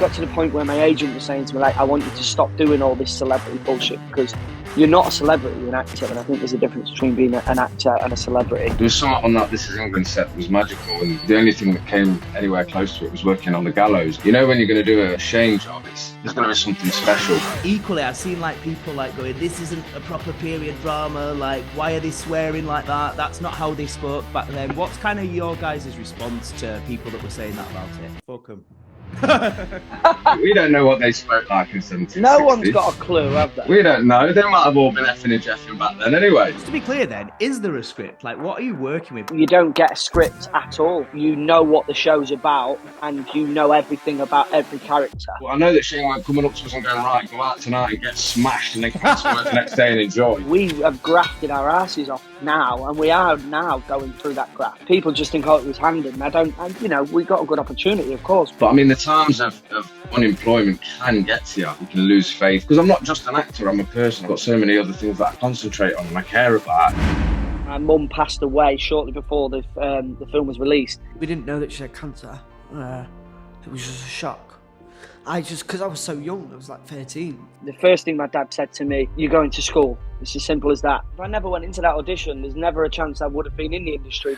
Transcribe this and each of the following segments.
got to the point where my agent was saying to me, like, I want you to stop doing all this celebrity bullshit because you're not a celebrity, you're an actor. And I think there's a difference between being an actor and a celebrity. There was something on that This Is England set that was magical, and the only thing that came anywhere close to it was working on the gallows. You know, when you're going to do a Shane job, there's going to be something special. Equally, I've seen like people like going, this isn't a proper period drama, like why are they swearing like that? That's not how they spoke back then. What's kind of your guys' response to people that were saying that about it? Fuck them. We don't know what they spoke like in 1760s. No one's got a clue, have they? We don't know. They might have all been effing and jeffing back then anyway. Just to be clear then, is there a script? Like, what are you working with? You don't get a script at all. You know what the show's about and you know everything about every character. Well, I know that Shane won't coming up to us and going, right, go out tonight and get smashed and then come to work the next day and enjoy. We have grafted our asses off now, and we are now going through that graft. People just think, oh, it was handed, and you know, we got a good opportunity, of course. But I mean, the times of unemployment can get to you. You can lose faith. Because I'm not just an actor, I'm a person. I've got so many other things that I concentrate on and I care about. My mum passed away shortly before the film was released. We didn't know that she had cancer. It was just a shock. Because I was so young, I was like 13. The first thing my dad said to me, you're going to school. It's as simple as that. If I never went into that audition, there's never a chance I would have been in the industry.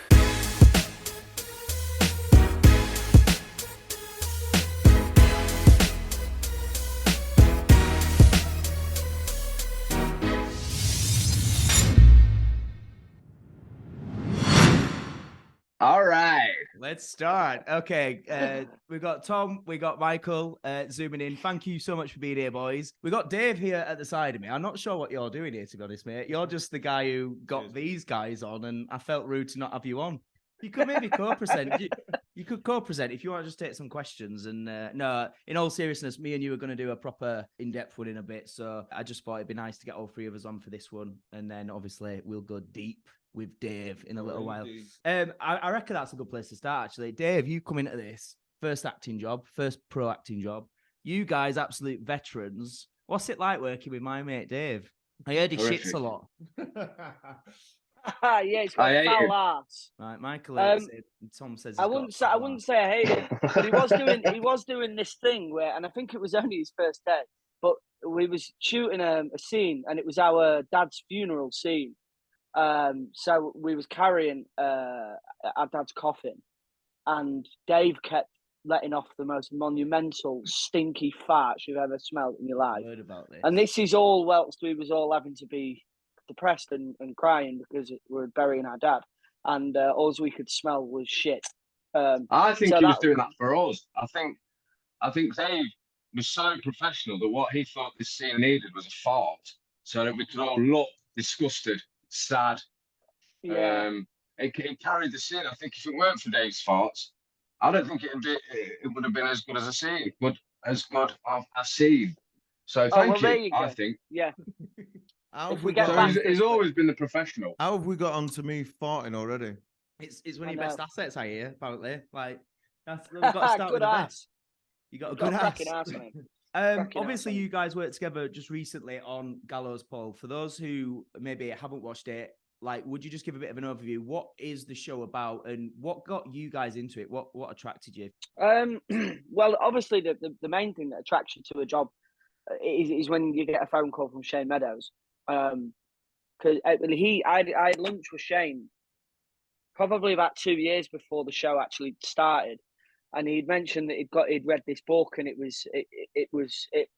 All right. Let's start. Okay, we got Tom, we got Michael zooming in. Thank you so much for being here, boys. We got Dave here at the side of me. I'm not sure what you're doing here, to be honest, mate. You're just the guy who got these guys on, and I felt rude to not have you on. You could maybe co-present. You could co-present if you want to just take some questions. And no, in all seriousness, me and you are going to do a proper in-depth one in a bit. So I just thought it'd be nice to get all three of us on for this one. And then obviously we'll go deep with Dave in a little while. I reckon that's a good place to start, actually. Dave, you come into this first acting job, first pro acting job. You guys, absolute veterans. What's it like working with my mate Dave? I heard he shits a lot. Yeah, it's got a foul arse. Right, Michael. Tom says I wouldn't say I hate it, but he was doing this thing where, and I think it was only his first day, but we was shooting a scene, and it was our dad's funeral scene. So we was carrying our dad's coffin, and Dave kept letting off the most monumental, stinky farts you've ever smelled in your life. I heard about this. And this is all whilst we was all having to be depressed and crying because we're burying our dad, and all we could smell was shit. I think he was doing that for us. I think Dave was so professional that what he thought this scene needed was a fart, so that we could all look disgusted, sad. Yeah. It carried the scene. I think if it weren't for Dave's farts, I don't think it would have been as good as a scene, but as good of a scene. So thank you. I think. Yeah. He's always been the professional. How have we got onto me farting already? It's one of your best assets, I hear, apparently. Like, we've got to start with the best. You got a good ass. Obviously, you guys worked together just recently on Gallows Paul. For those who maybe haven't watched it, like, would you just give a bit of an overview? What is the show about, and what got you guys into it? What attracted you? Well, obviously, the main thing that attracts you to a job is when you get a phone call from Shane Meadows. Because I had lunch with Shane probably about 2 years before the show actually started, and he'd mentioned that he'd read this book, and it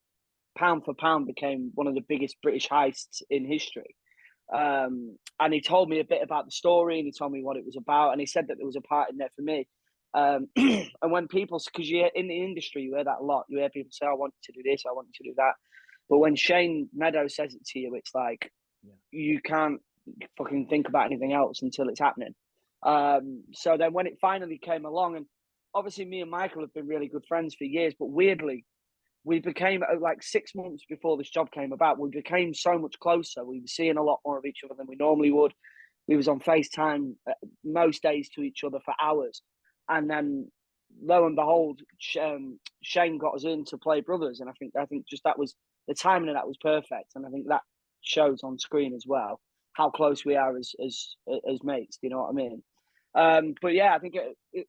pound for pound became one of the biggest British heists in history. And he told me a bit about the story, and he told me what it was about, and he said that there was a part in there for me. And when people, because you in the industry, you hear that a lot. You hear people say, "I want you to do this, I want you to do that." But when Shane Meadows says it to you, it's like you can't fucking think about anything else until it's happening. So then when it finally came along, and obviously me and Michael have been really good friends for years, but weirdly, we became, like 6 months before this job came about, we became so much closer. We were seeing a lot more of each other than we normally would. We was on FaceTime most days to each other for hours. And then lo and behold, Shane got us in to play brothers. And I think just that was, the timing of that was perfect. And I think that shows on screen as well how close we are as mates. Do you know what I mean? But yeah, I think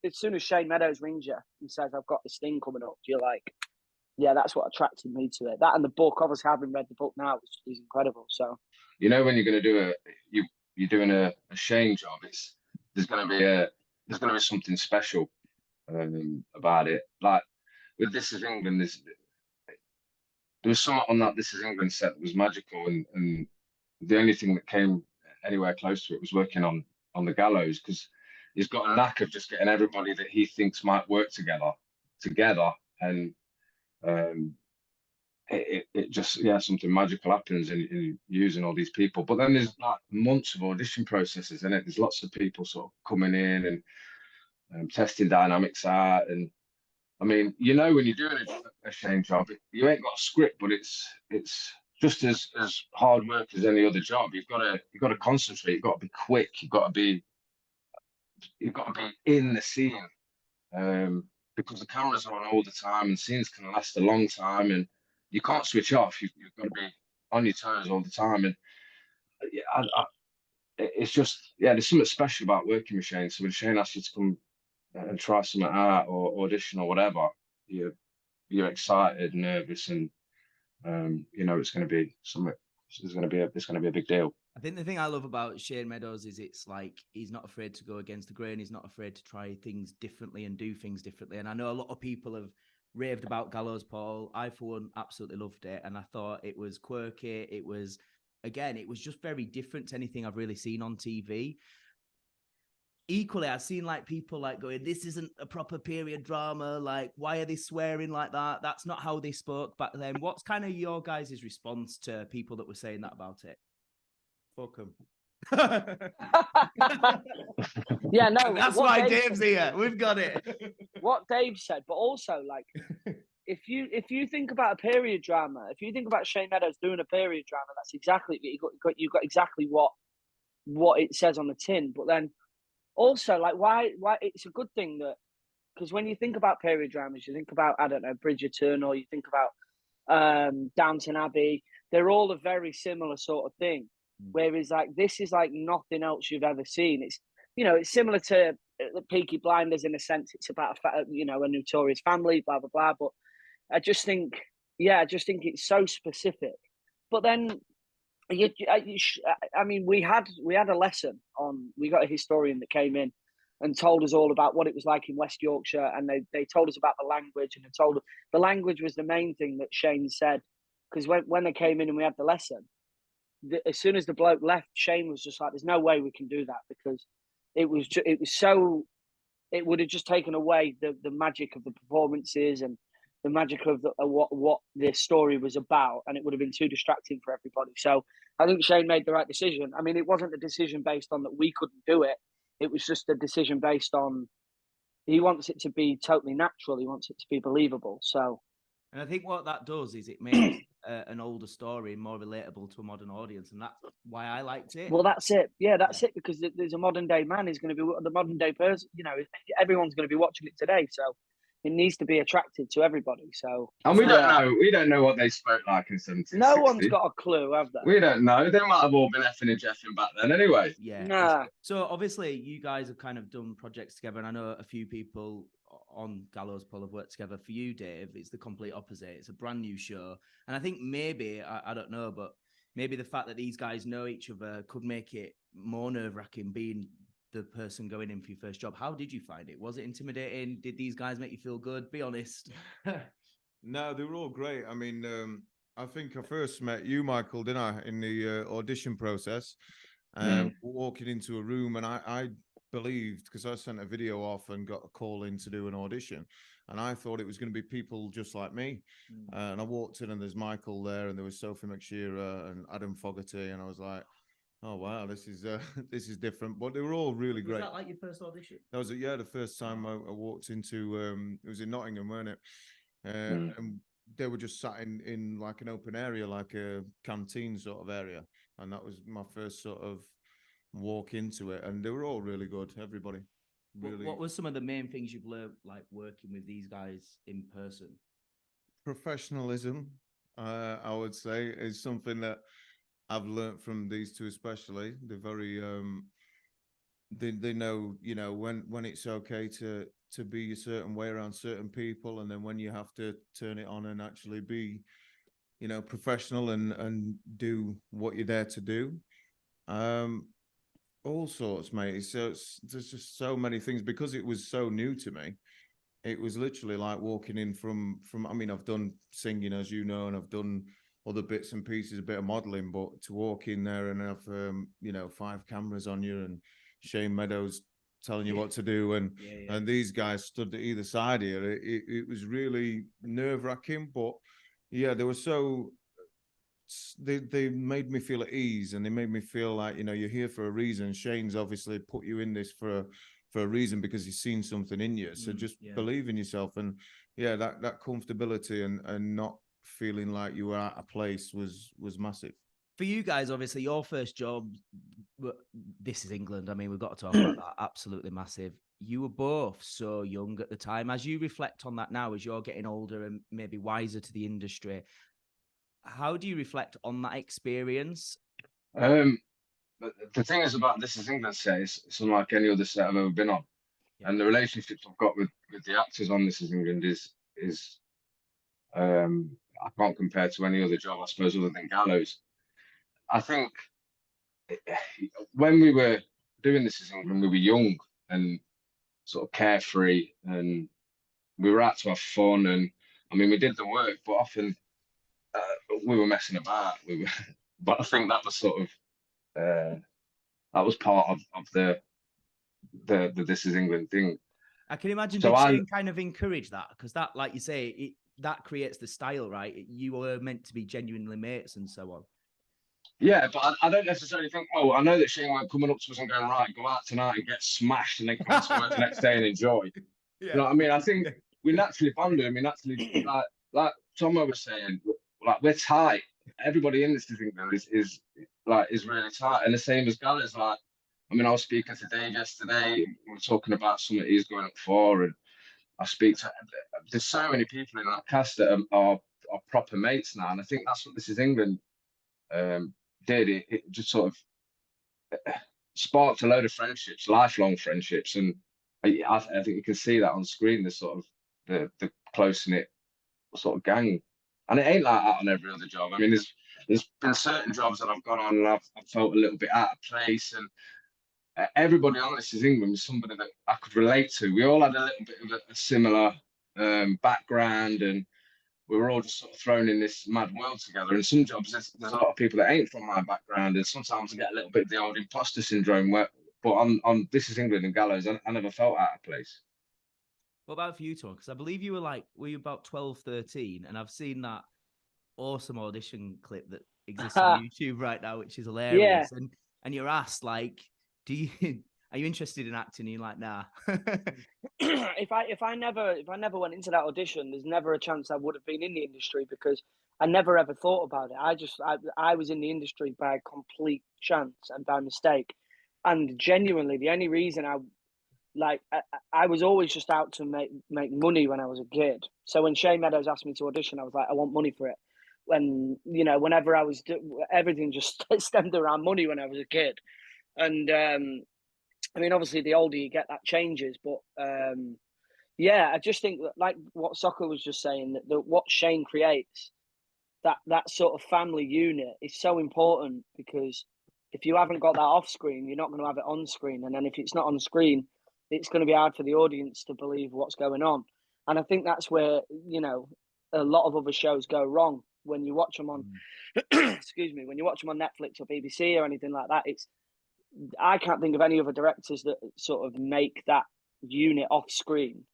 as soon as Shane Meadows rings you and says, "I've got this thing coming up," you're like, yeah, that's what attracted me to it. That and the book. Obviously, having read the book now is incredible. So when you're going to do you're doing a Shane job, there's going to be something special about it. Like with This Is England, there was something on that This Is England set that was magical, and the only thing that came anywhere close to it was working on the Gallows, because he's got a knack of just getting everybody that he thinks might work together, and it just, yeah, something magical happens in using all these people. But then there's like months of audition processes in it. There's lots of people sort of coming in and testing dynamics out. And I mean, when you're doing a Shane job, you ain't got a script, but it's just as hard work as any other job. You've got to concentrate. You've got to be quick. You've got to be in the scene, because the cameras are on all the time, and scenes can last a long time, and you can't switch off. You've got to be on your toes all the time. And yeah, it's just, yeah, there's something special about working with Shane. So when Shane asks you to come and try something out or audition or whatever, you're excited, nervous, and it's going to be something. It's going to be a big deal. I think the thing I love about Shane Meadows is it's like he's not afraid to go against the grain. He's not afraid to try things differently and do things differently. And I know a lot of people have raved about Gallows Paul. I, for one, absolutely loved it. And I thought it was quirky. It was just very different to anything I've really seen on TV. Equally, I've seen like people like going, this isn't a proper period drama. Like, why are they swearing like that? That's not how they spoke back then. What's kind of your guys' response to people that were saying that about it? Fuck them. yeah, no, that's why Dave's here. We've got it. What Dave said, but also like, if you think about a period drama, if you think about Shane Meadows doing a period drama, that's exactly you've got exactly what it says on the tin. But then also, like, why it's a good thing that, because when you think about period dramas, you think about, I don't know, Bridgerton, or you think about Downton Abbey. They're all a very similar sort of thing. Whereas like this is like nothing else you've ever seen. It's it's similar to the Peaky Blinders in a sense. It's about a notorious family, blah blah blah. But I just think it's so specific. But then I mean, we had a lesson on. We got a historian that came in and told us all about what it was like in West Yorkshire, and they told us about the language, and the language was the main thing that Shane said, because when they came in and we had the lesson, as soon as the bloke left, Shane was just like, "There's no way we can do that," because it would have just taken away the magic of the performances and the magic of what the story was about, and it would have been too distracting for everybody. So I think Shane made the right decision. I mean, it wasn't a decision based on that we couldn't do it. It was just a decision based on he wants it to be totally natural. He wants it to be believable. So, and I think what that does is it makes an older story more relatable to a modern audience, and that's why I liked it. Well, that's it. Yeah, that's it, because there's a modern day man who's going to be the modern day person. Everyone's going to be watching it today, so it needs to be attractive to everybody. So, and we don't know what they spoke like in 1760. No one's got a clue, have they? We don't know. They might have all been effing and jeffing back then, anyway. Yeah. Nah. So obviously, you guys have kind of done projects together, and I know a few people on Gallows Pole have worked together. For you, Dave, it's the complete opposite. It's a brand new show, and I think maybe I don't know, but maybe the fact that these guys know each other could make it more nerve-wracking being the person going in for your first job. How did you find it? Was it intimidating? Did these guys make you feel good? Be honest. No, they were all great. I mean, I think I first met you, Michael, didn't I, in the audition process, walking into a room, and I believed, because I sent a video off and got a call in to do an audition, and I thought it was going to be people just like me. And I walked in, and there's Michael there, and there was Sophie McShearer and Adam Fogarty, and I was like, oh wow, this is different. But they were all really great. Was that like your first audition? That was the first time I walked into it was in Nottingham, weren't it? And they were just sat in like an open area, like a canteen sort of area, and that was my first sort of walk into it, and they were all really good, everybody. Really. What were some of the main things you've learned, like working with these guys in person? Professionalism, I would say, is something that I've learned from these two especially. They're very they know, you know, when it's okay to be a certain way around certain people, and then when you have to turn it on and actually be, you know, professional and do what you're there to do. All sorts, mate. So there's just so many things, because it was so new to me. It was literally like walking in from. I mean, I've done singing, as you know, and I've done other bits and pieces, a bit of modeling, but to walk in there and have you know, 5 cameras on you, and Shane Meadows telling you what to do, and these guys stood at either side here, it was really nerve-wracking, but yeah, they were so. They made me feel at ease, and they made me feel like, you know, you're here for a reason. Shane's obviously put you in this for a reason, because he's seen something in you. So just believe in yourself, and yeah, that comfortability and not feeling like you were at a place was massive. For you guys, obviously, your first job, This Is England. I mean, we've got to talk about that. Absolutely massive. You were both so young at the time. As you reflect on that now, as you're getting older and maybe wiser to the industry, how do you reflect on that experience? But the thing is about This Is England set, it's unlike any other set I've ever been on. Yeah. And the relationships I've got with the actors on This Is England is I can't compare to any other job, I suppose, other than Gallows. I think when we were doing This Is England, we were young and sort of carefree, and we were out to have fun. And I mean, we did the work, but often we were messing about. But I think that was sort of that was part of the This Is England thing. I can imagine Shane kind of encourage that, because that, like you say, that creates the style, right? You were meant to be genuinely mates and so on. Yeah, but I don't necessarily think, oh, I know that Shane weren't coming up to us and going, right, go out tonight and get smashed and then come to work the next day and enjoy. Yeah. You know what I mean? I think we naturally bonded. I mean, naturally, like Tomo was saying, like, we're tight. Everybody in This Is England is really tight. And the same as Gallows. Like, I mean, I was speaking to Dave yesterday. We were talking about something he's going up for, and I speak to. There's so many people in that cast that are proper mates now, and I think that's what This Is England did. It just sort of sparked a load of friendships, lifelong friendships, and I think you can see that on screen. The sort of the close knit sort of gang, and it ain't like that on every other job. I mean, there's been certain jobs that I've gone on and I've felt a little bit out of place, and everybody on This Is England was somebody that I could relate to. We all had a little bit of a similar background, and we were all just sort of thrown in this mad world together. And some jobs, there's a lot of people that ain't from my background, and sometimes I get a little bit of the old imposter syndrome. But on This Is England and Gallows, I never felt out of place. What about for you, Tom? Because I believe you were you about 12, 13, and I've seen that awesome audition clip that exists on YouTube right now, which is hilarious. Yeah. And you're asked, like, are you interested in acting? And you're like, nah. If I never went into that audition, there's never a chance I would have been in the industry, because I never ever thought about it. I was in the industry by complete chance and by mistake. And genuinely, the only reason I was always just out to make money when I was a kid. So when Shane Meadows asked me to audition, I was like, I want money for it. When, you know, whenever I was, everything just stemmed around money when I was a kid. And, I mean, obviously, the older you get, that changes. But, yeah, I just think that, like what Socha was just saying, that what Shane creates, that sort of family unit is so important, because if you haven't got that off screen, you're not going to have it on screen. And then if it's not on screen, it's going to be hard for the audience to believe what's going on. And I think that's where, you know, a lot of other shows go wrong when you watch them on, excuse me, when you watch them on Netflix or BBC or anything like that. I can't think of any other directors that sort of make that unit off screen,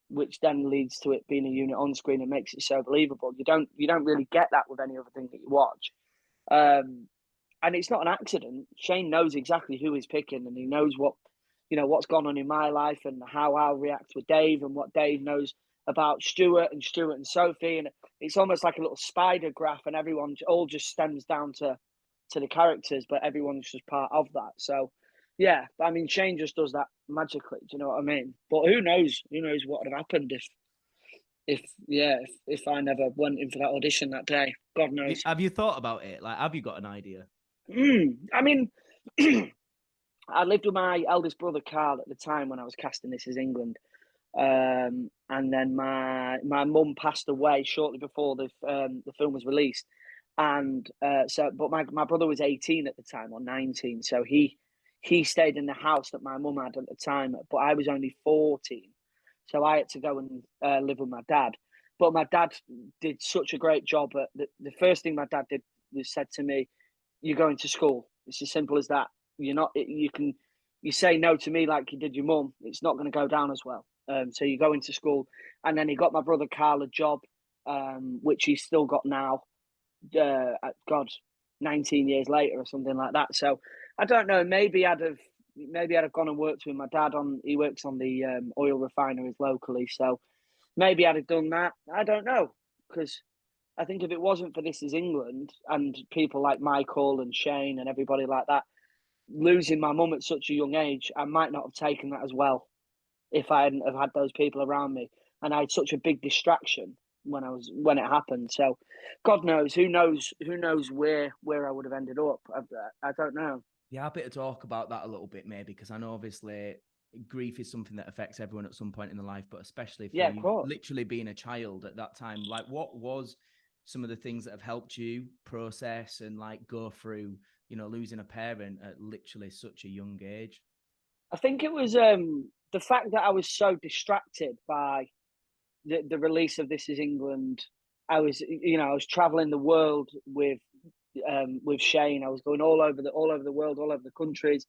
which then leads to it being a unit on screen and makes it so believable. You don't really get that with any other thing that you watch. And it's not an accident. Shane knows exactly who he's picking, and he knows what's gone on in my life and how I'll react with Dave, and what Dave knows about Stuart and Sophie. And it's almost like a little spider graph, and everyone all just stems down to the characters, but everyone's just part of that. So, yeah, I mean, Shane just does that magically. Do you know what I mean? But who knows? Who knows what would have happened if I never went in for that audition that day? God knows. Have you thought about it? Like, have you got an idea? I mean, I lived with my eldest brother Carl at the time when I was casting This Is England, and then my mum passed away shortly before the film was released, and but my brother was 18 at the time, or 19, so he stayed in the house that my mum had at the time, but I was only 14, so I had to go and live with my dad. But my dad did such a great job at the first thing my dad did was said to me, "You're going to school. It's as simple as that. You're not. You say no to me like you did your mum. It's not going to go down as well. So you go into school." And then he got my brother Carl a job, which he's still got now. 19 years later or something like that. So I don't know. Maybe I'd have gone and worked with my dad he works on the oil refineries locally. So maybe I'd have done that. I don't know, because I think if it wasn't for This Is England and people like Michael and Shane and everybody like that, losing my mum at such a young age, I might not have taken that as well if I hadn't have had those people around me. And I had such a big distraction when it happened. So God knows, who knows where I would have ended up. I don't know. Yeah, happy to talk about that a little bit, maybe, because I know obviously grief is something that affects everyone at some point in their life, but especially for you literally being a child at that time. Like, what was some of the things that have helped you process and like go through, losing a parent at literally such a young age? I think it was the fact that I was so distracted by the release of This Is England. I was traveling the world with Shane. I was going all over the world, all over the countries.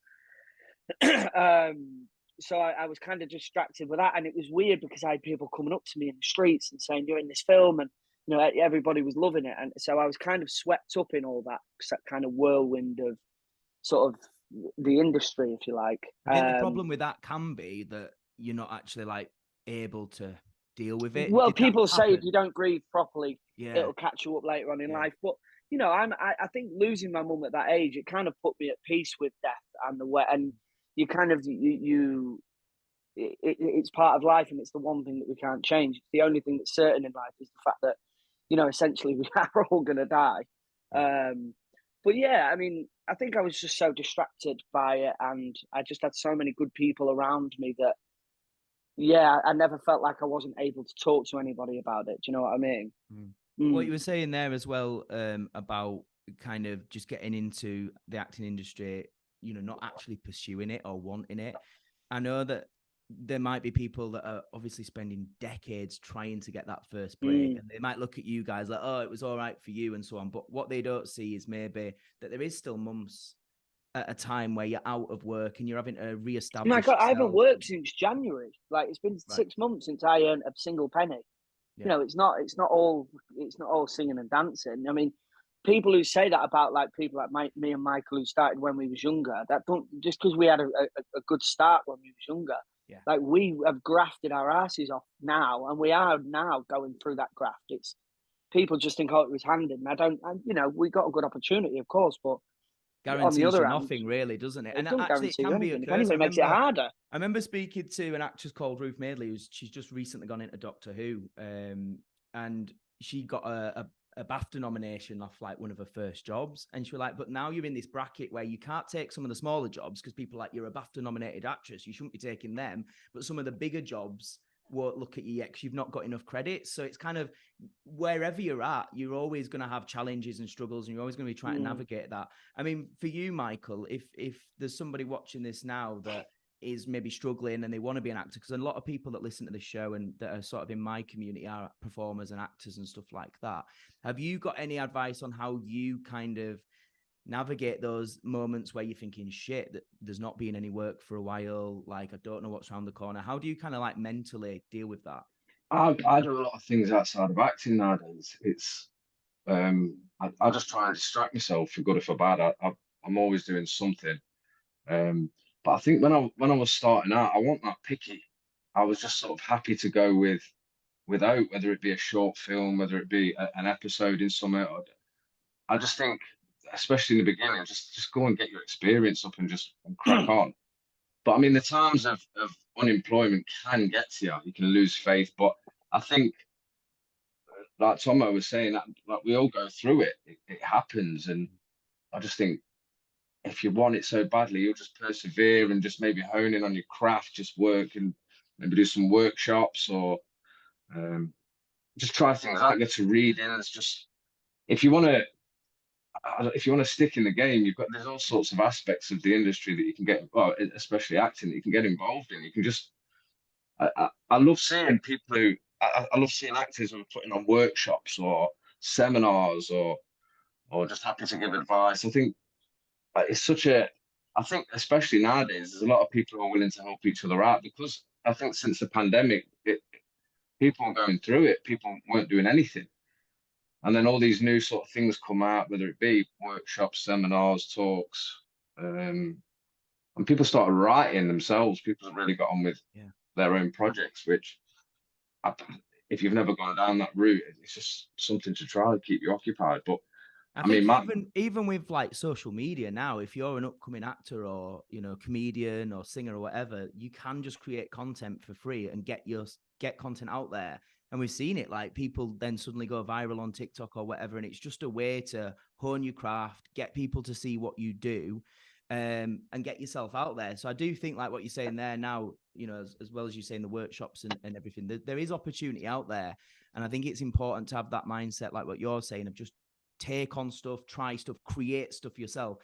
So I was kind of distracted with that, and it was weird because I had people coming up to me in the streets and saying, "You're in this film," and everybody was loving it, and so I was kind of swept up in all that kind of whirlwind of sort of the industry, if you like. I think the problem with that can be that you're not actually like able to deal with it. Well, people say if you don't grieve properly, yeah, it'll catch you up later on in life. But I think losing my mum at that age, it kind of put me at peace with death and and you kind of it's part of life, and it's the one thing that we can't change. It's the only thing that's certain in life is the fact that essentially we are all going to die. But yeah, I mean, I think I was just so distracted by it, and I just had so many good people around me that, I never felt like I wasn't able to talk to anybody about it. Do you know what I mean? What you were saying there as well about kind of just getting into the acting industry, not actually pursuing it or wanting it. I know that there might be people that are obviously spending decades trying to get that first break, and they might look at you guys like, "Oh, it was all right for you," and so on. But what they don't see is maybe that there is still months at a time where you're out of work and you're having to reestablish. My God, I haven't worked since January. Like, it's been 6 months since I earned a single penny. Yeah. It's not all singing and dancing. I mean, people who say that about like people like me and Michael who started when we was younger, that don't just because we had a good start when we was younger. Yeah. Like, we have grafted our asses off now, and we are now going through that graft. It's people just think, oh, it was handed. And we got a good opportunity, of course, but guarantees you nothing, really, doesn't it? And actually, it can be a curse. If anything, it makes it harder. I remember speaking to an actress called Ruth Madeley, she's just recently gone into Doctor Who, and she got a BAFTA nomination off like one of her first jobs, and she was like, "But now you're in this bracket where you can't take some of the smaller jobs because people are like, you're a BAFTA nominated actress, you shouldn't be taking them, but some of the bigger jobs won't look at you yet because you've not got enough credit." So it's kind of wherever you're at, you're always going to have challenges and struggles, and you're always going to be trying to navigate that. I mean, for you, Michael, if there's somebody watching this now that is maybe struggling and they want to be an actor, because a lot of people that listen to this show and that are sort of in my community are performers and actors and stuff like that. Have you got any advice on how you kind of navigate those moments where you're thinking, shit, that there's not been any work for a while, like I don't know what's around the corner? How do you kind of like mentally deal with that? I do a lot of things outside of acting nowadays. It's I just try and distract myself for good or for bad. I'm always doing something. But I think when I was starting out, I wasn't that picky. I was just sort of happy to go without, whether it be a short film, whether it be an episode in something. I just think, especially in the beginning, just go and get your experience up and crack on. But I mean, the times of unemployment can get to you. You can lose faith. But I think, like Tomo was saying, that like we all go through it. It happens, and I just think if you want it so badly, you'll just persevere and just maybe hone in on your craft, just work and maybe do some workshops or just try things out, get to reading. It's just if you want to stick in the game, there's all sorts of aspects of the industry that you can get, well, especially acting, that you can get involved in. You can just I love seeing people who I love seeing actors who are putting on workshops or seminars or just happy to give advice. I think it's such a I think especially nowadays there's a lot of people who are willing to help each other out because I think since the pandemic people were going through it, people weren't doing anything. And then all these new sort of things come out, whether it be workshops, seminars, talks, and people started writing themselves. People have really got on with their own projects, which if you've never gone down that route, it's just something to try to keep you occupied. But I mean, even with like social media now, if you're an upcoming actor or comedian or singer or whatever, you can just create content for free and get content out there. And we've seen it, like people then suddenly go viral on TikTok or whatever, and it's just a way to hone your craft, get people to see what you do, and get yourself out there. So I do think like what you're saying there now, as well as you saying the workshops and everything, there is opportunity out there. And I think it's important to have that mindset, like what you're saying, of just take on stuff, try stuff, create stuff yourself.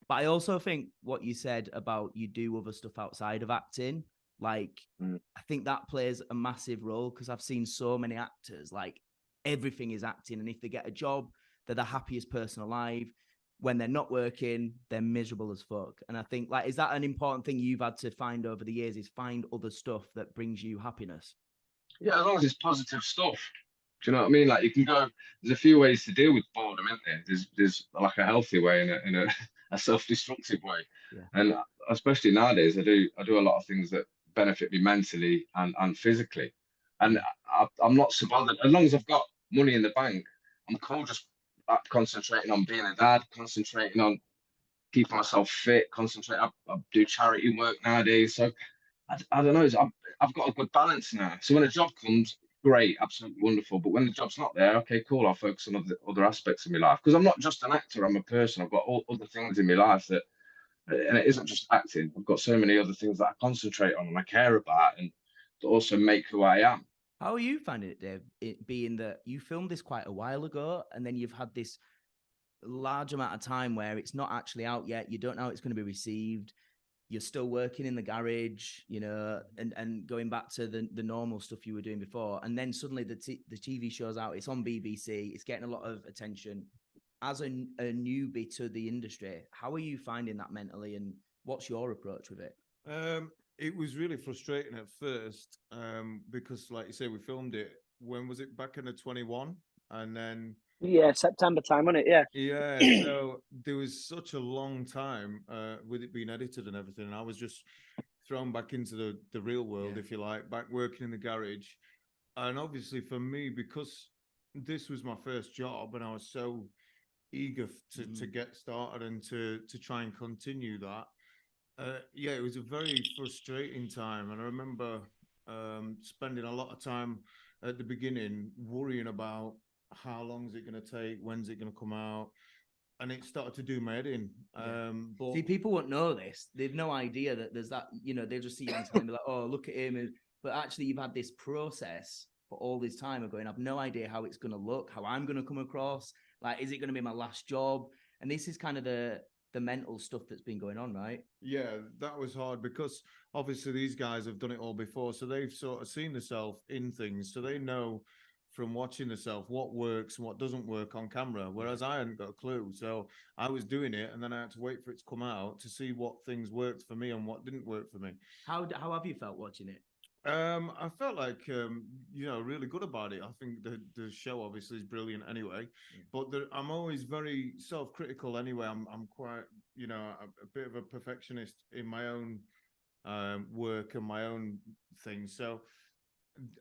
But I also think what you said about you do other stuff outside of acting, like I think that plays a massive role because I've seen so many actors, like everything is acting. And if they get a job, they're the happiest person alive. When they're not working, they're miserable as fuck. And I think like, is that an important thing you've had to find over the years, is find other stuff that brings you happiness? Yeah, as long as it's positive stuff. Do you know what I mean? Like you can go, there's a few ways to deal with boredom, isn't there? There's like a healthy way and a self-destructive way. Yeah. And especially nowadays, I do a lot of things that benefit me mentally and physically. And I'm not so bothered. As long as I've got money in the bank, I'm cool just concentrating on being a dad, concentrating on keeping myself fit, concentrate. I do charity work nowadays. So I don't know. I've got a good balance now. So when a job comes, great, absolutely wonderful. But when the job's not there, okay, cool. I'll focus on other aspects of my life because I'm not just an actor. I'm a person. I've got all other things in my life that, and it isn't just acting. I've got so many other things that I concentrate on and I care about, and to also make who I am. How are you finding it, Dave? It being that you filmed this quite a while ago, and then you've had this large amount of time where it's not actually out yet. You don't know how it's going to be received. You're still working in the garage, and going back to the normal stuff you were doing before. And then suddenly the TV show's out. It's on BBC. It's getting a lot of attention. As a newbie to the industry, how are you finding that mentally, and what's your approach with it? It was really frustrating at first because, like you say, we filmed it. When was it? Back in the 21, and then September time, wasn't it? Yeah. So there was such a long time with it being edited and everything, and I was just thrown back into the real world, if you like, back working in the garage. And obviously for me, because this was my first job, and I was so eager to get started and to try and continue that. It was a very frustrating time, and I remember spending a lot of time at the beginning worrying about how long is it going to take, when's it going to come out, and it started to do my head in. But see, people won't know this; they've no idea that there's that. They'll just see you on time and be like, "Oh, look at him," but actually, you've had this process for all this time of going. I've no idea how it's going to look, how I'm going to come across. Like, is it going to be my last job? And this is kind of the mental stuff that's been going on, right? Yeah, that was hard because obviously these guys have done it all before. So they've sort of seen themselves in things. So they know from watching themselves what works and what doesn't work on camera, whereas I hadn't got a clue. So I was doing it and then I had to wait for it to come out to see what things worked for me and what didn't work for me. How have you felt watching it? I felt like really good about it. I think the show obviously is brilliant anyway, but I'm always very self-critical anyway. I'm quite a bit of a perfectionist in my own work and my own things. So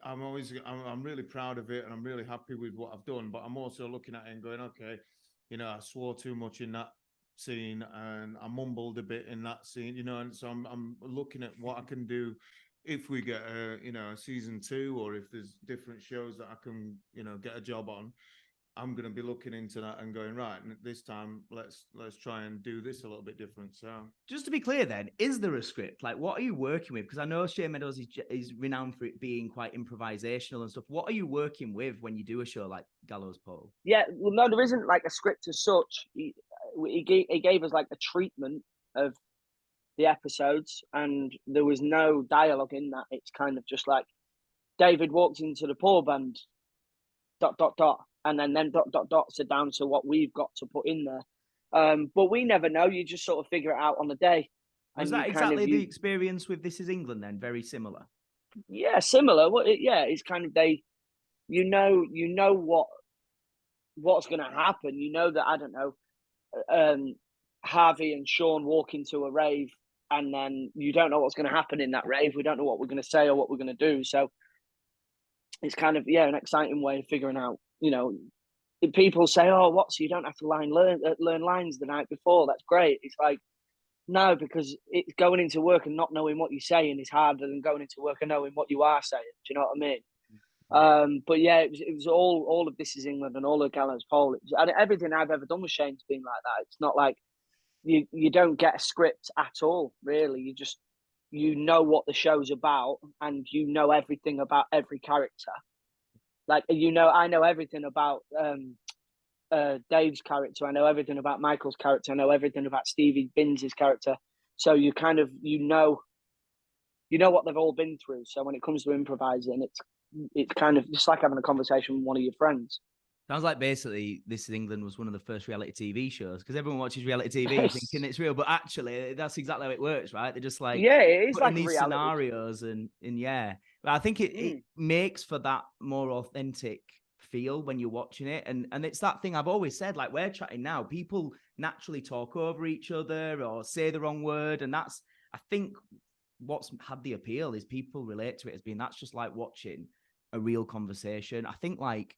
I'm really proud of it and I'm really happy with what I've done. But I'm also looking at it and going, okay, I swore too much in that scene and I mumbled a bit in that scene, and so I'm looking at what I can do if we get a season 2, or if there's different shows that I can get a job on. I'm going to be looking into that and going, right, and this time let's try and do this a little bit different. So just to be clear then, is there a script? Like, what are you working with? Because I know Shane Meadows is renowned for it being quite improvisational and stuff. What are you working with when you do a show like Gallows Pole? Yeah, well, no, there isn't like a script as such. He gave us like a treatment of the episodes, and there was no dialogue in that. It's kind of just like David walked into the pub and ... and then dots are down to what we've got to put in there. But we never know. You just sort of figure it out on the day. Was that exactly the experience with This Is England then? Very similar? Yeah, similar. Yeah, it's kind of you know what's going to happen. You know that, I don't know, Harvey and Sean walk into a rave, and then you don't know what's going to happen in that rave. We don't know what we're going to say or what we're going to do. So it's kind of, an exciting way of figuring out, if people say, oh, so you don't have to learn lines the night before. That's great. It's like, no, because it's going into work and not knowing what you're saying is harder than going into work and knowing what you are saying. Do you know what I mean? But yeah, it was all of This Is England and all of Gallows Pole. And everything I've ever done with Shane's been like that. It's not like you don't get a script at all, really. You just, what the show's about, and you know everything about every character. Like, I know everything about Dave's character. I know everything about Michael's character. I know everything about Stevie Binns' character. So you kind of, what they've all been through. So when it comes to improvising, it's kind of just like having a conversation with one of your friends. Sounds like basically This Is England was one of the first reality TV shows, because everyone watches reality TV thinking it's real, but actually that's exactly how it works, right? They're just like, it is like these reality scenarios and yeah. But I think it makes for that more authentic feel when you're watching it. And it's that thing I've always said, like, we're chatting now, people naturally talk over each other or say the wrong word. And that's, I think, what's had the appeal is people relate to it as being, that's just like watching a real conversation. I think like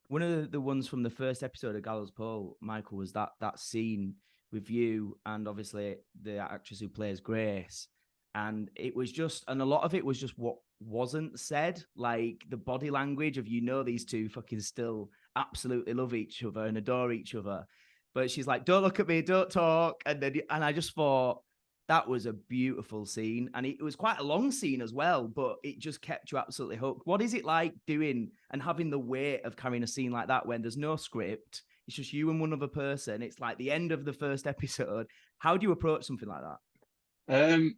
one of the ones from the first episode of Gallows Pole, Michael, was that scene with you and obviously the actress who plays Grace. And it was just, and a lot of it was just what wasn't said, like the body language of, these two fucking still absolutely love each other and adore each other. But she's like, don't look at me, don't talk. And I just thought that was a beautiful scene. And it was quite a long scene as well, but it just kept you absolutely hooked. What is it like doing and having the weight of carrying a scene like that when there's no script? It's just you and one other person. It's like the end of the first episode. How do you approach something like that?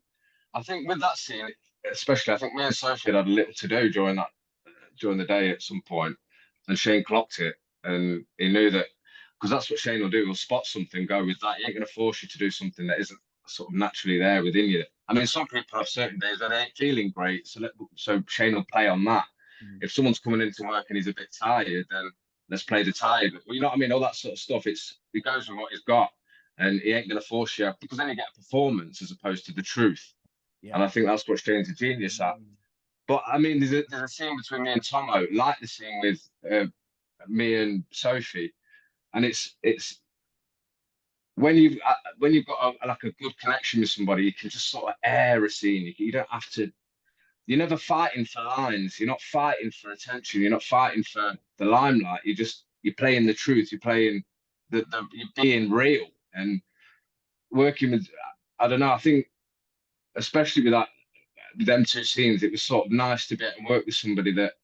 I think with that scene, especially, I think me and Sophie had a little to do during the day at some point, and Shane clocked it, and he knew that, because that's what Shane will do. He'll spot something, go with that. He ain't going to force you to do something that isn't sort of naturally there within you. I mean, some people have certain days that they ain't feeling great, so Shane will play on that. If someone's coming into work and he's a bit tired, then let's play the tired. You know what I mean? All that sort of stuff. He goes with what he's got, and he ain't going to force you, because then you get a performance as opposed to the truth. Yeah. And I think that's what Shane's a genius at. But I mean, there's a scene between me and Tomo, like the scene with me and Sophie, and it's when you've got a good connection with somebody, you can just sort of air a scene. You don't have to. You're never fighting for lines. You're not fighting for attention. You're not fighting for the limelight. You're playing the truth. You're playing you're being real and working with. I don't know. I think, especially with them two scenes, it was sort of nice to be able to work with somebody that,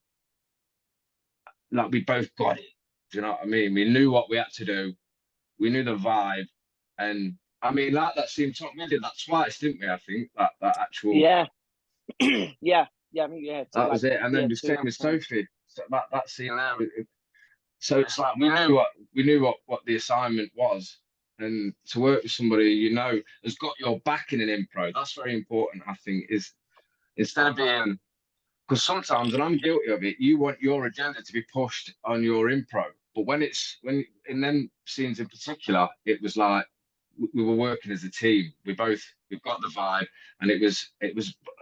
like, we both got it. Do you know what I mean? We knew what we had to do. We knew the vibe. And I mean, like that scene, we did that twice, didn't we? I think that actual. Yeah. yeah. I mean, yeah. That was it. And then the same with Sophie. So that scene there. So it's like we knew what the assignment was. And to work with somebody, has got your back in an impro. That's very important, I think, is instead of being, because sometimes, and I'm guilty of it, you want your agenda to be pushed on your impro. But when in them scenes in particular, it was like we were working as a team. We've got the vibe, and it was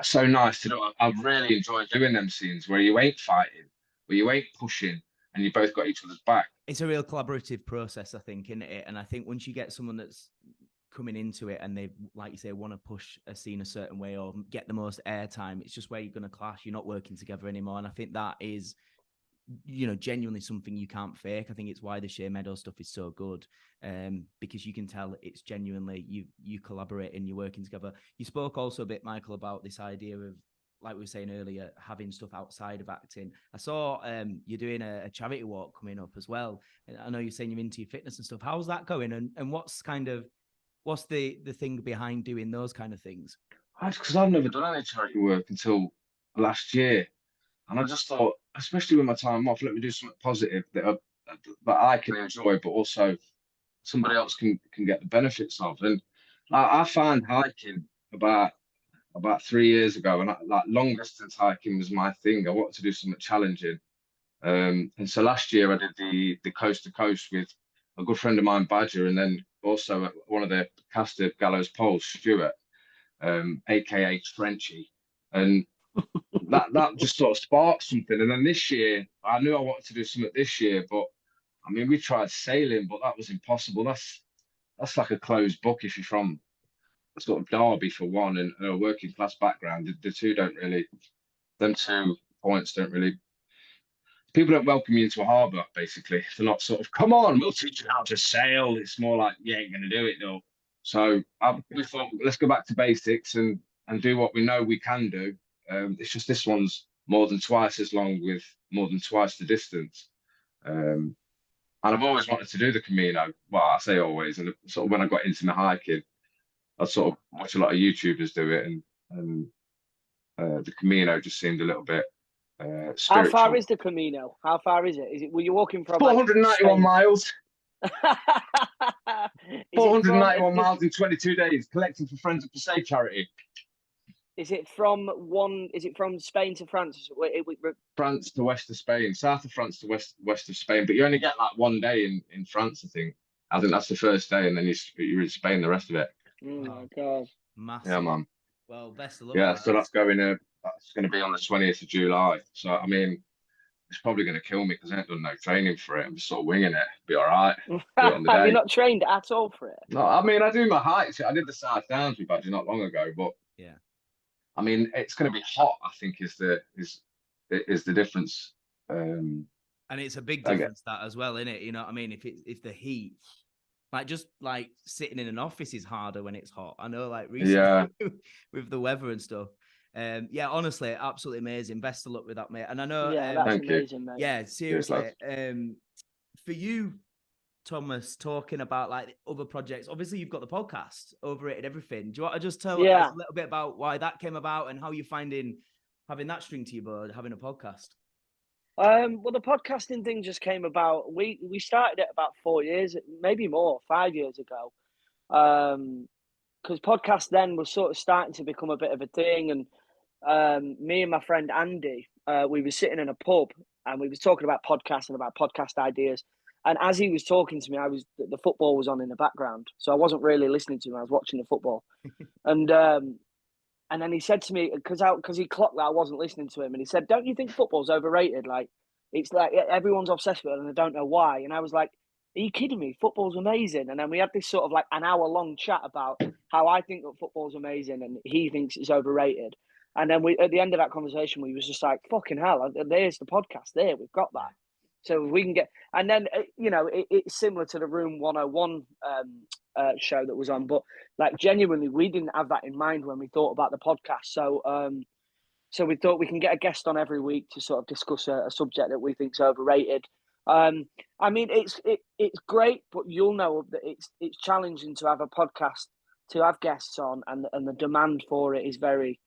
so nice to do. I've really enjoyed doing them scenes where you ain't fighting, where you ain't pushing, and you both got each other's back. It's a real collaborative process, I think, isn't it? And I think once you get someone that's coming into it and they, like you say, want to push a scene a certain way or get the most airtime, it's just where you're going to clash. You're not working together anymore. And I think that is genuinely something you can't fake. I think it's why the Shane Meadows stuff is so good, because you can tell it's genuinely you collaborate and you're working together. You spoke also a bit, Michael, about this idea of, like we were saying earlier, having stuff outside of acting. I saw you're doing a charity walk coming up as well. And I know you're saying you're into your fitness and stuff. How's that going? And what's the thing behind doing those kind of things? Because I've never done any charity work until last year. And I just thought, especially with my time off, let me do something positive that I can enjoy, but also somebody else can get the benefits of. And I found hiking about 3 years ago, and like long distance hiking was my thing. I wanted to do something challenging. And so last year I did the coast to coast with a good friend of mine, Badger, and then also one of the cast of Gallows Pole, Stuart, aka Frenchy. And that just sort of sparked something. And then this year, I knew I wanted to do something this year, but I mean, we tried sailing, but that was impossible. That's like a closed book if you're from sort of Derby for one, and a working class background. The two don't really, them 2 points don't really. People don't welcome you into a harbour, basically. They're not sort of, come on, we'll teach you how to sail. It's more like, you ain't going to do it, though. So we thought, let's go back to basics and do what we know we can do. It's just this one's more than twice as long with more than twice the distance. And I've always wanted to do the Camino. Well, I say always. And sort of when I got into my hiking, I sort of watch a lot of YouTubers do it. And the Camino just seemed a little bit spiritual. How far is the Camino? How far is it? Were you walking from 491 miles? 491 from, miles in 22 days, collecting for Friends of Passaic charity. Is it from Spain to France? France to west of Spain, south of France to west of Spain. But you only get like 1 day in France, I think. I think that's the first day, and then you're in Spain the rest of it. Oh my God. Massive. Yeah, man. Well, best of luck. Yeah, so that's going to be on the 20th of July. So I mean, it's probably going to kill me because I ain't done no training for it. I'm just sort of winging it. Be all right. Do it on the day. You're not trained at all for it? No, I mean, I do my hikes. I did the South Downs with Badger not long ago, but yeah, I mean, it's going to be hot, I think, is the difference. And it's a big difference that as well, isn't it? You know what I mean? If the heat, like just like sitting in an office is harder when it's hot. I know, like recently with the weather and stuff. Yeah, honestly, absolutely amazing. Best of luck with that, mate. And I know, that's amazing, mate. Yeah, seriously. For you, Thomas, talking about like other projects. Obviously, you've got the podcast, Overrated Everything. Do you want to just tell us a little bit about why that came about and how you're finding having that string to your bow, having a podcast? Well, the podcasting thing just came about. We started it about 4 years, maybe more, 5 years ago. Because podcast then was sort of starting to become a bit of a thing, and me and my friend Andy, we were sitting in a pub and we was talking about podcasts and about podcast ideas. And as he was talking to me, the football was on in the background, so I wasn't really listening to him. I was watching the football, and then he said to me, because he clocked that I wasn't listening to him, and he said, "Don't you think football's overrated? Like, it's like everyone's obsessed with it, and I don't know why." And I was like, "Are you kidding me? Football's amazing." And then we had this sort of like an hour-long chat about how I think that football's amazing and he thinks it's overrated. And then at the end of that conversation, we was just like, "Fucking hell! There's the podcast. There, we've got that." So we can get, and then it's similar to the Room 101 show that was on, but like genuinely, we didn't have that in mind when we thought about the podcast. So so we thought we can get a guest on every week to sort of discuss a subject that we think is overrated. I mean, it's great, but you'll know that it's challenging to have a podcast, to have guests on, and the demand for it is very,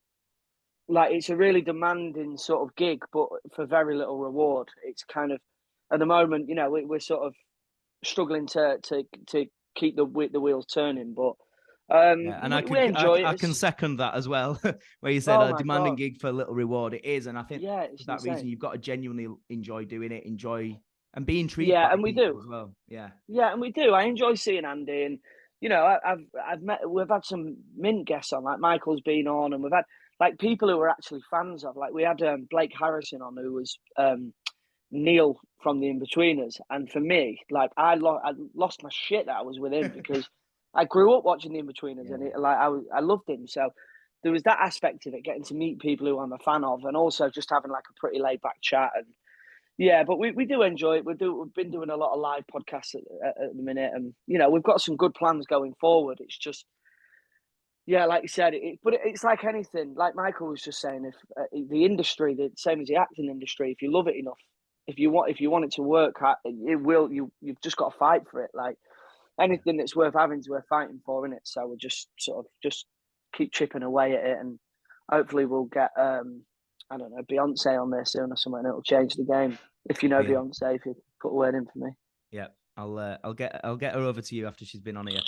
like, it's a really demanding sort of gig, but for very little reward. It's kind of, at the moment, we're sort of struggling to keep the wheels turning, but and we enjoy it. I can second that as well. Where you said a demanding gig for a little reward, it is, and I think for that reason you've got to genuinely enjoy doing it, and be intrigued. Yeah, and we do as well. Yeah, and we do. I enjoy seeing Andy, and we've had some mint guests on, like Michael's been on, and we've had like people who we're actually fans of. Like we had Blake Harrison on, who was Neil from the Inbetweeners, and for me, like I lost my shit that I was with him because I grew up watching the Inbetweeners, and I loved him. So there was that aspect of it, getting to meet people who I'm a fan of, and also just having like a pretty laid back chat. And Yeah, but we do enjoy it. We've been doing a lot of live podcasts at the minute, and we've got some good plans going forward. It's just, yeah, like you said, it's like anything. Like Michael was just saying, if the industry, the same as the acting industry, if you love it enough, if you want it to work, it will. You've just got to fight for it. Like anything that's worth having is worth fighting for, innit? So we'll just sort of just keep chipping away at it, and hopefully we'll get I don't know, Beyonce on there soon or something. It'll change the game. If you know Beyonce, if you put a word in for me. Yeah, I'll get her over to you after she's been on here.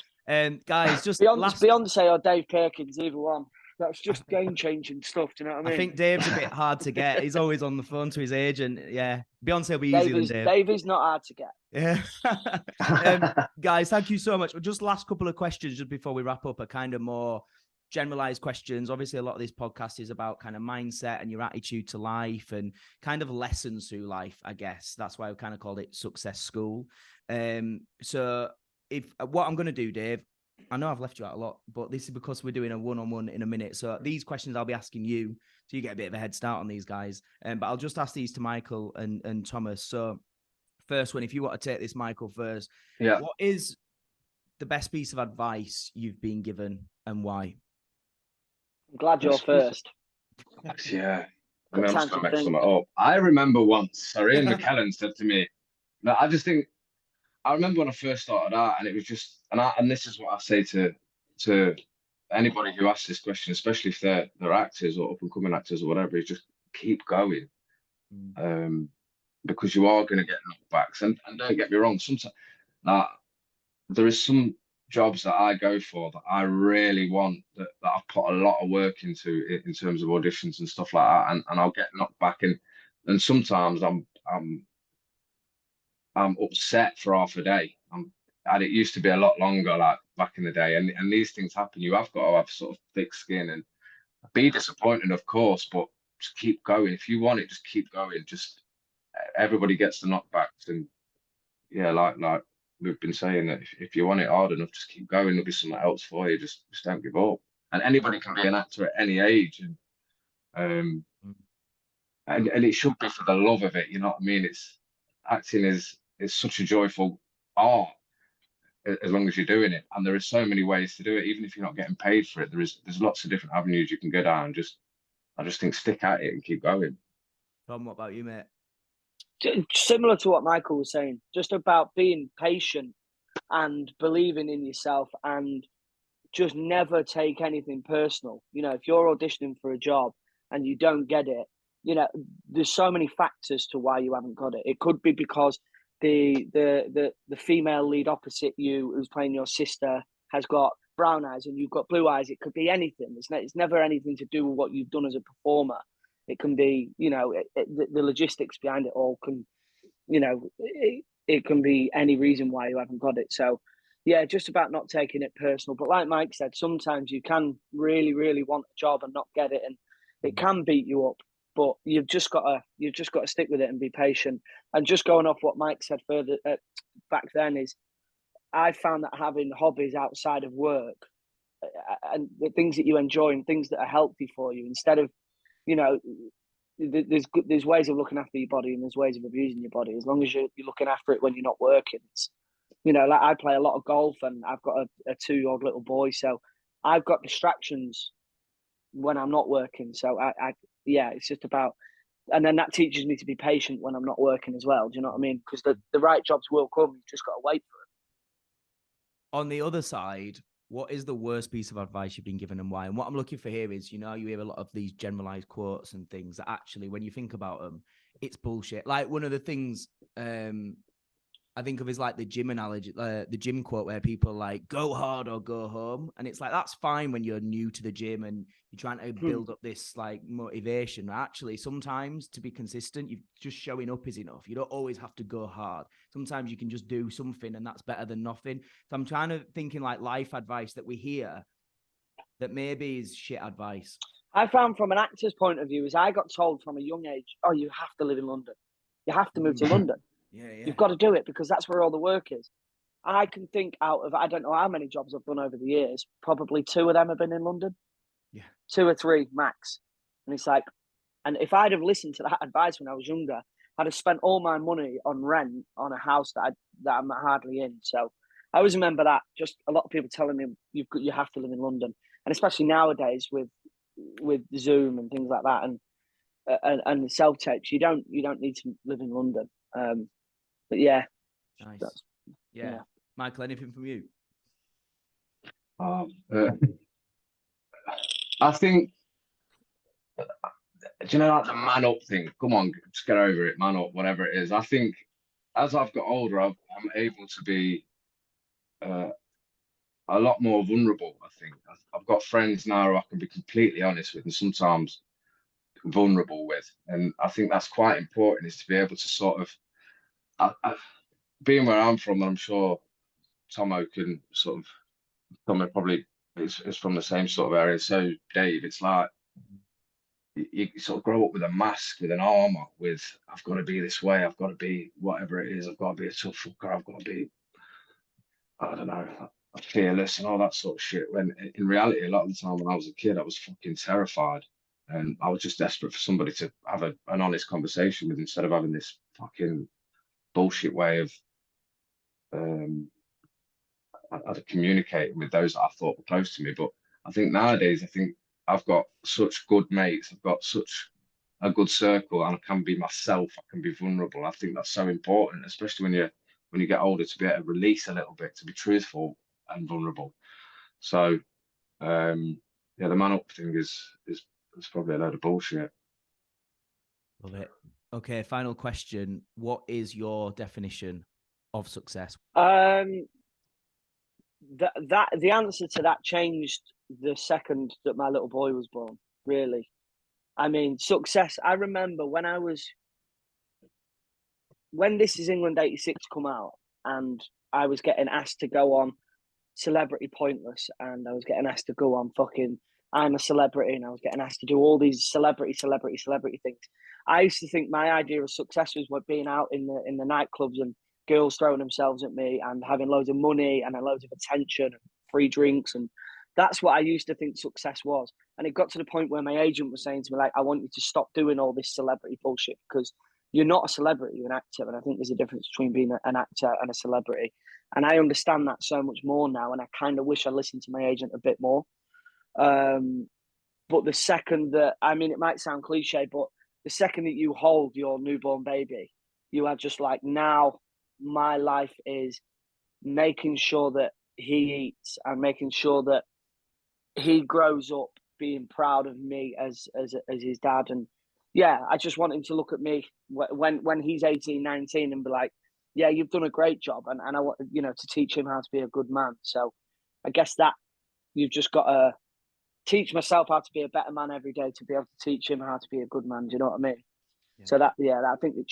Guys, just Beyonce or Dave Perkins, either one. That's just game changing stuff. Do you know what I mean? I think Dave's a bit hard to get. He's always on the phone to his agent. Yeah, Beyonce will be easier than Dave. Dave is not hard to get. Yeah. Guys, thank you so much. Just last couple of questions just before we wrap up are kind of more generalized questions. Obviously, a lot of this podcast is about kind of mindset and your attitude to life and kind of lessons through life, I guess. That's why we kind of called it Success School. So if what I'm going to do, Dave, I know I've left you out a lot, but this is because we're doing a one-on-one in a minute. So these questions I'll be asking you, so you get a bit of a head start on these guys. But I'll just ask these to Michael and Thomas. So first one, if you want to take this, Michael, first. Yeah. What is the best piece of advice you've been given and why? I'm glad you're first. Yeah. I'm just going to make something up. I remember once, Ian McKellen said to me, no, I remember when I first started out, and it was just, and this is what I say to anybody who asks this question, especially if they're actors or up and coming actors or whatever, is just keep going. Because you are going to get knockbacks. And don't get me wrong, sometimes there is some jobs that I go for that I really want, that I've put a lot of work into in terms of auditions and stuff like that, and I'll get knocked back, and sometimes I'm upset for half a day. And it used to be a lot longer, like back in the day, and these things happen. You have got to have sort of thick skin and be disappointed, of course, but just keep going. If you want it, just keep going. Just everybody gets the knockbacks, and yeah, like we've been saying, that if you want it hard enough, just keep going. There'll be something else for you. Just don't give up. And anybody can be an actor at any age, and it should be for the love of it. You know what I mean? Acting is such a joyful art, as long as you're doing it. And there are so many ways to do it, even if you're not getting paid for it. There's lots of different avenues you can go down. I just think stick at it and keep going. Tom, what about you, mate? Similar to what Michael was saying, just about being patient and believing in yourself, and just never take anything personal. If you're auditioning for a job and you don't get it, there's so many factors to why you haven't got it. It could be because the female lead opposite you, who's playing your sister, has got brown eyes and you've got blue eyes. It could be anything. It's never anything to do with what you've done as a performer. It can be, the logistics behind it all can, it can be any reason why you haven't got it. So, yeah, just about not taking it personal. But like Mike said, sometimes you can really, really want a job and not get it, and it can beat you up. But you've just got to stick with it and be patient. And just going off what Mike said further back then is, I found that having hobbies outside of work and the things that you enjoy and things that are healthy for you, instead of, there's ways of looking after your body and there's ways of abusing your body. As long as you're looking after it when you're not working, it's, like I play a lot of golf and I've got a 2-year-old little boy, so I've got distractions when I'm not working. So yeah, it's just about, and then that teaches me to be patient when I'm not working as well. Do you know what I mean? Because the right jobs will come. You've just got to wait for it. On the other side, what is the worst piece of advice you've been given and why? And what I'm looking for here is, you hear a lot of these generalized quotes and things that actually, when you think about them, it's bullshit. Like one of the things I think of is like the gym analogy, the gym quote where people are like, go hard or go home. And it's like, that's fine when you're new to the gym and you're trying to build up this like motivation. Actually, sometimes to be consistent, you just showing up is enough. You don't always have to go hard. Sometimes you can just do something and that's better than nothing. So I'm trying to thinking like life advice that we hear that maybe is shit advice. I found from an actor's point of view is I got told from a young age, oh, you have to live in London. You have to move to London. Yeah. You've got to do it because that's where all the work is. I can think out of, I don't know how many jobs I've done over the years, probably 2 of them have been in London. Yeah. 2 or 3 max. And it's like, and if I'd have listened to that advice when I was younger, I'd have spent all my money on rent on a house that I'm hardly in. So I always remember that. Just a lot of people telling me you have to live in London, and especially nowadays with Zoom and things like that, and the self tapes, you don't need to live in London. But yeah, nice. Yeah. Michael, anything from you? I think, do you know, like the man up thing? Come on, just get over it, man up, whatever it is. I think as I've got older, I'm able to be a lot more vulnerable. I think I've got friends now who I can be completely honest with, and sometimes vulnerable with, and I think that's quite important. Is to be able to sort of, being where I'm from, and I'm sure Tomo can sort of, Tomo probably is from the same sort of area. So Dave, it's like you sort of grow up with a mask, with an armor, with I've got to be this way, I've got to be whatever it is, I've got to be a tough fucker, I've got to be, I don't know, fearless and all that sort of shit. When in reality, a lot of the time when I was a kid, I was fucking terrified, and I was just desperate for somebody to have an honest conversation with, instead of having this fucking bullshit way of communicating with those that I thought were close to me. But I think nowadays, I've got such good mates, I've got such a good circle, and I can be myself, I can be vulnerable. I think that's so important, especially when you get older, to be able to release a little bit, to be truthful and vulnerable. So yeah, the man up thing is probably a load of bullshit. Love it. Okay, final question. What is your definition of success? The answer to that changed the second that my little boy was born, really. I mean, success, I remember when This Is England 86 come out, and I was getting asked to go on Celebrity Pointless, and I was getting asked to go on fucking I'm a Celebrity, and I was getting asked to do all these celebrity things. I used to think my idea of success was being out in the nightclubs and girls throwing themselves at me and having loads of money and loads of attention and free drinks, and that's what I used to think success was. And it got to the point where my agent was saying to me, like, I want you to stop doing all this celebrity bullshit, because you're not a celebrity, you're an actor. And I think there's a difference between being an actor and a celebrity. And I understand that so much more now, and I kind of wish I listened to my agent a bit more. But the second that, I mean, it might sound cliche, but the second that you hold your newborn baby, you are just like, now my life is making sure that he eats and making sure that he grows up being proud of me as his dad. And yeah, I just want him to look at me when he's 18, 19 and be like, yeah, you've done a great job. And I want, to teach him how to be a good man. So I guess that you've just got to teach myself how to be a better man every day to be able to teach him how to be a good man. Do you know what I mean? Yeah. So that, I think the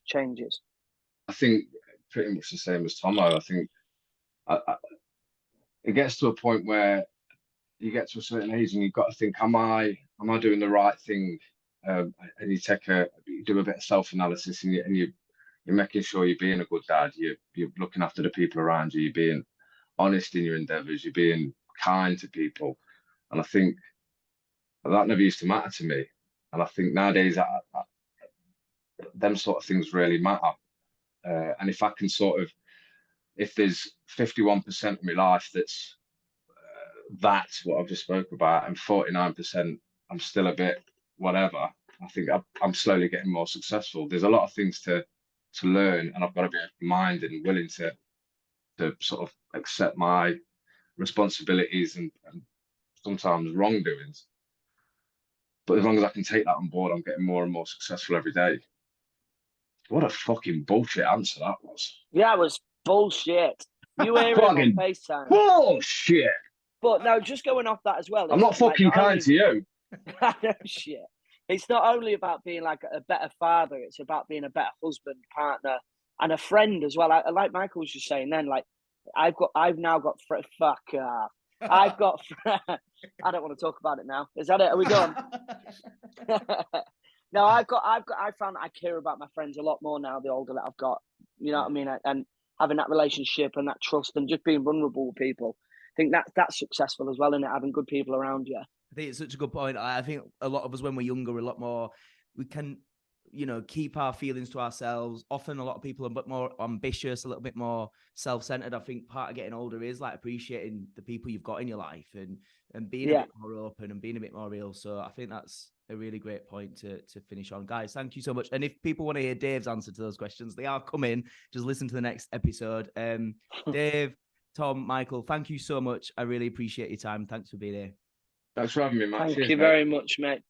changes. I think pretty much the same as Tomo. I think it gets to a point where you get to a certain age and you've got to think, am I doing the right thing? And you do a bit of self-analysis, and you're making sure you're being a good dad. You're looking after the people around you. You're being honest in your endeavours. You're being kind to people. And I think that never used to matter to me. And I think nowadays them sort of things really matter. And if I can if there's 51% of my life that's what I've just spoke about, and 49% I'm still a bit whatever, I think I'm slowly getting more successful. There's a lot of things to learn, and I've got to be open-minded and willing to sort of accept my responsibilities and sometimes wrongdoings. But as long as I can take that on board, I'm getting more and more successful every day. What a fucking bullshit answer that was. Yeah, it was bullshit. You hear it on FaceTime. Bullshit. But no, just going off that as well. I'm not fucking kind to you. Shit. It's not only about being like a better father, it's about being a better husband, partner, and a friend as well. Like Michael was just saying then, like, I've now got fuck off. I've got. I don't want to talk about it now. Is that it? Are we done? No, I found that I care about my friends a lot more now. The older that I've got, you know what I mean, and having that relationship and that trust and just being vulnerable with people. I think that's successful as well, isn't it? Having good people around you. I think it's such a good point. I think a lot of us, when we're younger, a lot more, we can keep our feelings to ourselves. Often a lot of people are a bit more ambitious, a little bit more self-centered. I think part of getting older is like appreciating the people you've got in your life and being a bit more open and being a bit more real. So I think that's a really great point to finish on. Guys, thank you so much. And if people want to hear Dave's answer to those questions, they are coming. Just listen to the next episode. Dave, Tom, Michael, thank you so much. I really appreciate your time. Thanks for being here. Thanks for having me, Matt. Thank you very much, mate.